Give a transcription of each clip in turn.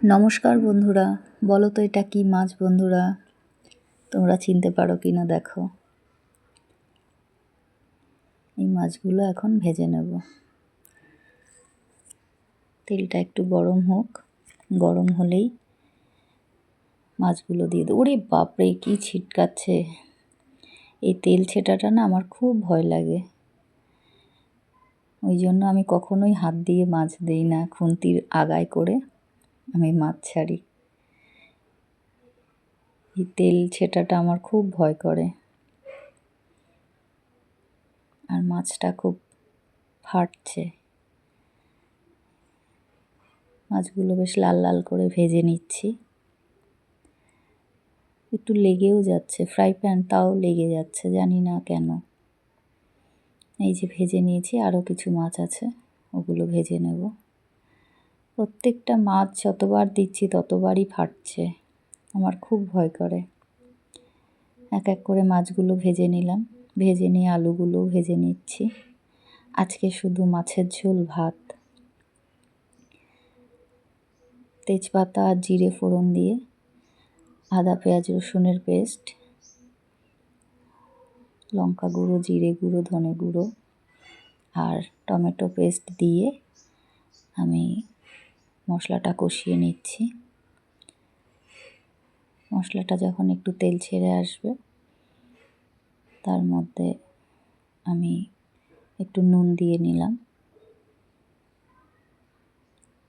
নমস্কার বন্ধুরা, বলো তো এটা কি মাছ বন্ধুরা? তোমরা চিনতে পারো কি না দেখো। এই মাছগুলো এখন ভেজে নেব। তেলটা একটু গরম হোক, গরম হলেই মাছগুলো দিয়ে দেবো। ওরে বাপরে, কি ছিটকাচ্ছে! এই তেল ছেটাটা না আমার খুব ভয় লাগে, ওই জন্য আমি কখনোই হাত দিয়ে মাছ দিই না। খুন্তির আগায় করে আমি মাছ ছাড়ি। এই তেল ছেটাটা আমার খুব ভয় করে, আর মাছটা খুব ফাটছে। মাছগুলো বেশ লাল লাল করে ভেজে নিচ্ছি। একটু লেগেও যাচ্ছে, ফ্রাই প্যান তাও লেগে যাচ্ছে, জানি না কেন। এই যে ভেজে নিয়েছি, আরও কিছু মাছ আছে, ওগুলো ভেজে নেব। প্রত্যেকটা মাছ যতবার দিচ্ছি ততবারই ফাটছে, আমার খুব ভয় করে। এক এক করে মাছগুলো ভেজে নিলাম, ভেজে নিয়ে আলুগুলোও ভেজে নিচ্ছি। আজকে শুধু মাছের ঝোল, ভাত। তেজপাতা আর জিরে ফোড়ন দিয়ে আদা পেঁয়াজ রসুনের পেস্ট, লঙ্কা গুঁড়ো, জিরে গুঁড়ো, ধনে গুঁড়ো আর টমেটো পেস্ট দিয়ে আমি মশলাটা কষিয়ে নিচ্ছি। মশলাটা যখন একটু তেল ছেড়ে আসবে, তার মধ্যে আমি একটু নুন দিয়ে নিলাম।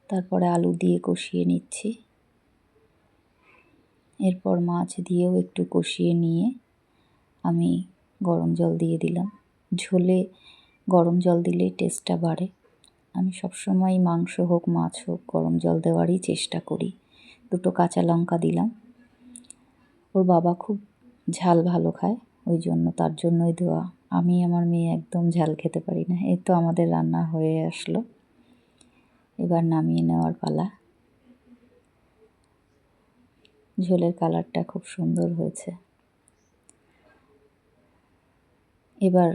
তারপরে আলু দিয়ে কষিয়ে নিচ্ছি। এরপর মাছ দিয়েও একটু কষিয়ে নিয়ে আমি গরম জল দিয়ে দিলাম। ঝোলে গরম জল দিলেই টেস্টটা বাড়ে। আমি সবসময় মাংস হোক মাছ হোক গরম জল দেওয়ারই চেষ্টা করি। দুটো কাঁচা লঙ্কা দিলাম। ওর বাবা খুব ঝাল ভালো খায়, ওই জন্য তার জন্যই দেওয়া। আমি আমার মেয়ে একদম ঝাল খেতে পারি না। এই তো আমাদের রান্না হয়ে আসলো, এবার নামিয়ে নেওয়ার পালা। ঝোলের কালারটা খুব সুন্দর হয়েছে। এবার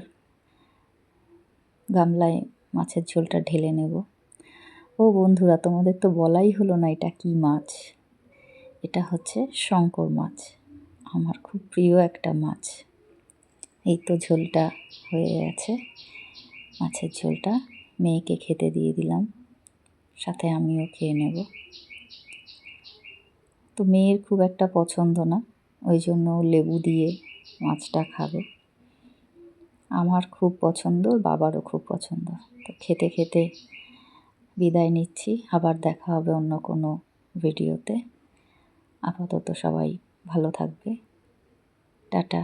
গামলায় মাছের ঝোলটা ঢেলে নেব। ও বন্ধুরা, তোমাদের তো বলাই হলো না এটা কি মাছ। এটা হচ্ছে শঙ্কর মাছ, আমার খুব প্রিয় একটা মাছ। এই তো ঝোলটা হয়ে গেছে। মাছের ঝোলটা মেয়েকে খেতে দিয়ে দিলাম, সাথে আমিও খেয়ে নেব। তো মেয়ের খুব একটা পছন্দ না, ওই জন্য লেবু দিয়ে মাছটা খাবে। আমার খুব পছন্দ, বাবারও খুব পছন্দ। তো খেতে খেতে বিদায় নিচ্ছি, আবার দেখা হবে অন্য কোনো ভিডিওতে। আপাতত সবাই ভালো থাকবে, টাটা।